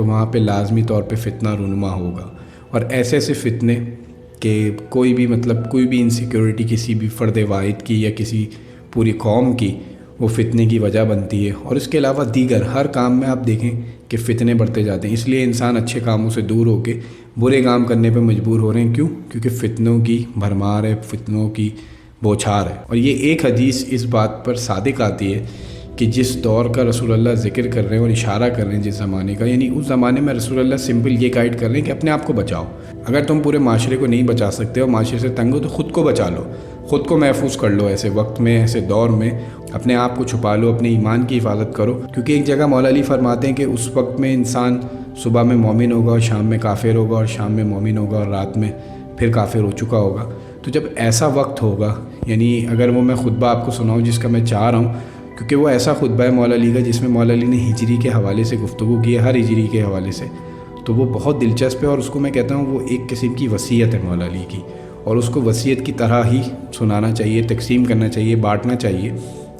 تو وہاں پہ لازمی طور پہ فتنہ رونما ہوگا، اور ایسے ایسے فتنے کہ کوئی بھی انسیکیورٹی کسی بھی فرد واحد کی یا کسی پوری قوم کی وہ فتنے کی وجہ بنتی ہے، اور اس کے علاوہ دیگر ہر کام میں آپ دیکھیں کہ فتنے بڑھتے جاتے ہیں۔ اس لیے انسان اچھے کاموں سے دور ہو کے برے کام کرنے پہ مجبور ہو رہے ہیں۔ کیوں؟ کیونکہ فتنوں کی بھرمار ہے، فتنوں کی بوچھار ہے۔ اور یہ ایک حدیث اس بات پر صادق آتی ہے کہ جس دور کا رسول اللہ ذکر کر رہے ہیں اور اشارہ کر رہے ہیں جس زمانے کا، یعنی اس زمانے میں رسول اللہ سمپل یہ گائیڈ کر رہے ہیں کہ اپنے آپ کو بچاؤ۔ اگر تم پورے معاشرے کو نہیں بچا سکتے اور معاشرے سے تنگ ہو تو خود کو بچا لو، خود کو محفوظ کر لو، ایسے وقت میں، ایسے دور میں اپنے آپ کو چھپا لو، اپنے ایمان کی حفاظت کرو۔ کیونکہ ایک جگہ مولا علی فرماتے ہیں کہ اس وقت میں انسان صبح میں مومن ہوگا اور شام میں کافر ہوگا، اور شام میں مومن ہوگا اور رات میں پھر کافر ہو چکا ہوگا۔ تو جب ایسا وقت ہوگا، یعنی اگر وہ میں خطبہ آپ کو سناؤں جس کا میں چاہ رہا ہوں، کیونکہ وہ ایسا خطبہ ہے مولا علی کا جس میں مولا علی نے ہجری کے حوالے سے گفتگو کی ہے، ہر ہجری کے حوالے سے، تو وہ بہت دلچسپ ہے، اور اس کو میں کہتا ہوں وہ ایک قسم کی وصیت ہے مولا علی کی، اور اس کو وصیت کی طرح ہی سنانا چاہیے، تقسیم کرنا چاہیے، بانٹنا چاہیے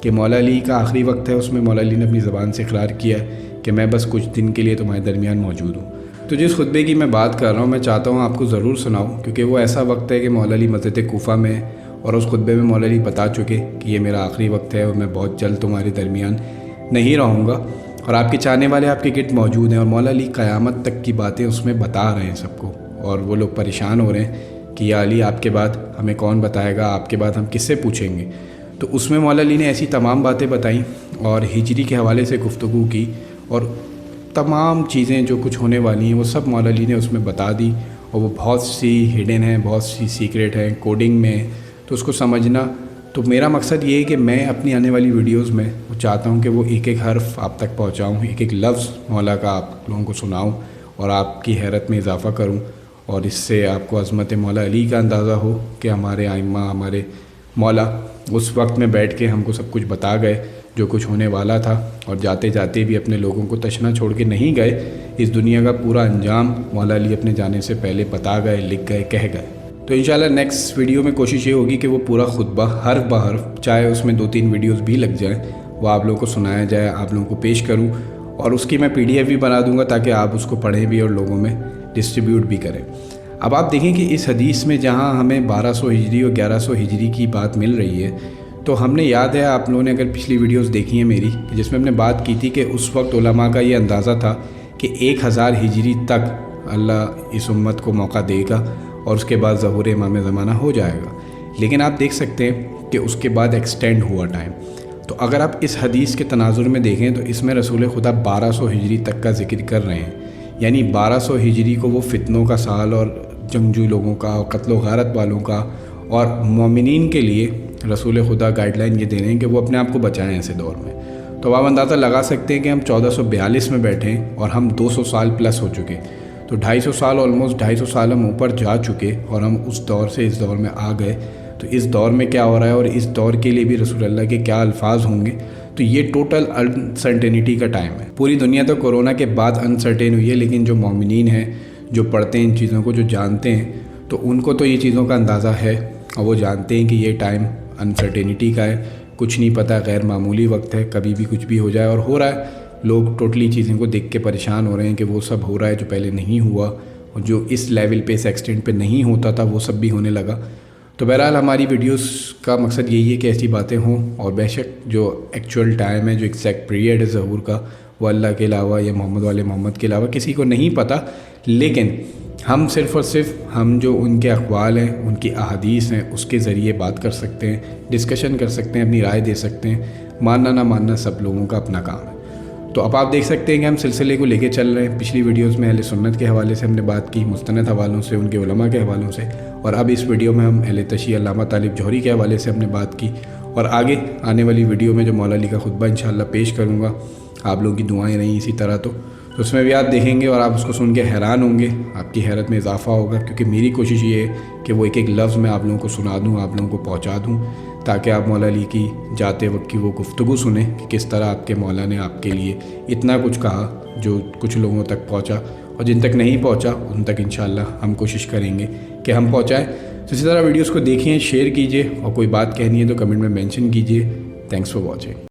کہ مولا علی کا آخری وقت ہے، اس میں مولا علی نے اپنی زبان سے اقرار کیا ہے کہ میں بس کچھ دن کے لیے تمہارے درمیان موجود ہوں۔ تو جس خطبے کی میں بات کر رہا ہوں میں چاہتا ہوں آپ کو ضرور سناؤں، کیونکہ وہ ایسا وقت ہے کہ مولا علی مسجد کوفہ میں ہے، اور اس خطبے میں مولا علی بتا چکے کہ یہ میرا آخری وقت ہے اور میں بہت جلد تمہارے درمیان نہیں رہوں گا، اور آپ کے چاہنے والے آپ کے گرد موجود ہیں، اور مولا علی قیامت تک کی باتیں اس میں بتا رہے ہیں سب کو، اور وہ لوگ پریشان ہو رہے ہیں کہ یا علی آپ کے بعد ہمیں کون بتائے گا، آپ کے بعد ہم کس سے پوچھیں گے۔ تو اس میں مولا علی نے ایسی تمام باتیں بتائیں اور ہجری کے حوالے سے گفتگو کی، اور تمام چیزیں جو کچھ ہونے والی ہیں وہ سب مولا علی نے اس میں بتا دی، اور وہ بہت سی ہڈن ہیں، بہت سی سیکریٹ ہیں، کوڈنگ میں، تو اس کو سمجھنا۔ تو میرا مقصد یہ ہے کہ میں اپنی آنے والی ویڈیوز میں وہ چاہتا ہوں کہ وہ ایک ایک حرف آپ تک پہنچاؤں، ایک ایک لفظ مولا کا آپ لوگوں کو سناؤں، اور آپ کی حیرت میں اضافہ کروں، اور اس سے آپ کو عظمت مولا علی کا اندازہ ہو کہ ہمارے آئمہ، ہمارے مولا اس وقت میں بیٹھ کے ہم کو سب کچھ بتا گئے جو کچھ ہونے والا تھا، اور جاتے جاتے بھی اپنے لوگوں کو تشنا چھوڑ کے نہیں گئے، اس دنیا کا پورا انجام مولا علی اپنے جانے سے پہلے بتا گئے، لکھ گئے، کہہ گئے۔ تو انشاءاللہ نیکسٹ ویڈیو میں کوشش یہ ہوگی کہ وہ پورا خطبہ حرف بحرف، چاہے اس میں 2-3 ویڈیوز بھی لگ جائیں، وہ آپ لوگوں کو سنایا جائے، آپ لوگوں کو پیش کروں، اور اس کی میں PDF بھی بنا دوں گا تاکہ آپ اس کو پڑھیں بھی اور لوگوں میں ڈسٹریبیوٹ بھی کریں۔ اب آپ دیکھیں کہ اس حدیث میں جہاں ہمیں 1200 ہجری اور 1100 ہجری کی بات مل رہی ہے، تو ہم نے یاد ہے آپ لوگوں نے اگر پچھلی ویڈیوز دیکھی ہیں میری، جس میں ہم نے بات کی تھی کہ اس وقت علماء کا یہ اندازہ تھا کہ 1000 ہجری تک اللہ اس امت کو موقع دے گا، اور اس کے بعد ظہور امام زمانہ ہو جائے گا۔ لیکن آپ دیکھ سکتے ہیں کہ اس کے بعد ایکسٹینڈ ہوا ٹائم۔ تو اگر آپ اس حدیث کے تناظر میں دیکھیں تو اس میں رسول خدا 1200 ہجری تک کا ذکر کر رہے ہیں، یعنی 1200 ہجری کو وہ فتنوں کا سال اور جنگجو لوگوں کا، قتل و غارت والوں کا، اور مومنین کے لیے رسول خدا گائیڈ لائن یہ دے رہے ہیں کہ وہ اپنے آپ کو بچائیں ایسے دور میں۔ تو آپ اندازہ لگا سکتے ہیں کہ ہم 1442 میں بیٹھے ہیں اور ہم 200 سال پلس ہو چکے، تو 250 سال، آلموسٹ 250 سال ہم اوپر جا چکے، اور ہم اس دور سے اس دور میں آ گئے۔ تو اس دور میں کیا ہو رہا ہے اور اس دور کے لیے بھی رسول اللہ کے کیا الفاظ ہوں گے، تو یہ ٹوٹل انسرٹینٹی کا ٹائم ہے۔ پوری دنیا تو کورونا کے بعد انسرٹین ہوئی ہے، لیکن جو مومنین ہیں، جو پڑھتے ہیں ان چیزوں کو، جو جانتے ہیں، تو ان کو تو یہ چیزوں کا اندازہ ہے، اور وہ جانتے ہیں کہ یہ ٹائم انسرٹینٹی کا ہے، کچھ نہیں پتہ، غیر معمولی وقت ہے، کبھی بھی کچھ بھی ہو جائے، اور ہو رہا ہے۔ لوگ ٹوٹلی چیزوں کو دیکھ کے پریشان ہو رہے ہیں کہ وہ سب ہو رہا ہے جو پہلے نہیں ہوا، اور جو اس لیول پہ، اس ایکسٹینٹ پہ نہیں ہوتا تھا، وہ سب بھی ہونے لگا۔ تو بہرحال ہماری ویڈیوز کا مقصد یہی ہے کہ ایسی باتیں ہوں، اور بے شک جو ایکچوئل ٹائم ہے، جو ایگزیکٹ پیریڈ ہے ظہور کا، وہ اللہ کے علاوہ یا محمد والے محمد کے علاوہ کسی کو نہیں پتہ، لیکن ہم صرف اور صرف ہم جو ان کے اقوال ہیں، ان کی احادیث ہیں، اس کے ذریعے بات کر سکتے ہیں، ڈسکشن کر سکتے ہیں، اپنی رائے دے سکتے ہیں، ماننا نہ ماننا سب لوگوں کا اپنا کام ہے۔ تو اب آپ دیکھ سکتے ہیں کہ ہم سلسلے کو لے کے چل رہے ہیں۔ پچھلی ویڈیوز میں اہل سنت کے حوالے سے ہم نے بات کی، مستند حوالوں سے، ان کے علماء کے حوالوں سے، اور اب اس ویڈیو میں ہم اہل تشیع علامہ طالب جوہری کے حوالے سے ہم نے بات کی، اور آگے آنے والی ویڈیو میں جو مولا علی کا خطبہ انشاءاللہ پیش کروں گا، آپ لوگوں کی دعائیں رہیں اسی طرح، تو اس میں بھی آپ دیکھیں گے اور آپ اس کو سن کے حیران ہوں گے، آپ کی حیرت میں اضافہ ہوگا، کیونکہ میری کوشش یہ ہے کہ وہ ایک ایک لفظ میں آپ لوگوں کو سنا دوں، آپ لوگوں کو پہنچا دوں، تاکہ آپ مولا علی کی جاتے وقت کی وہ گفتگو سنیں کہ کس طرح آپ کے مولا نے آپ کے لیے اتنا کچھ کہا جو کچھ لوگوں تک پہنچا، اور جن تک نہیں پہنچا ان تک انشاءاللہ ہم کوشش کریں گے کہ ہم پہنچائیں۔ تو اسی طرح ویڈیوز کو دیکھیں، شیئر کیجئے، اور کوئی بات کہنی ہے تو کمنٹ میں مینشن کیجئے۔ Thanks for watching.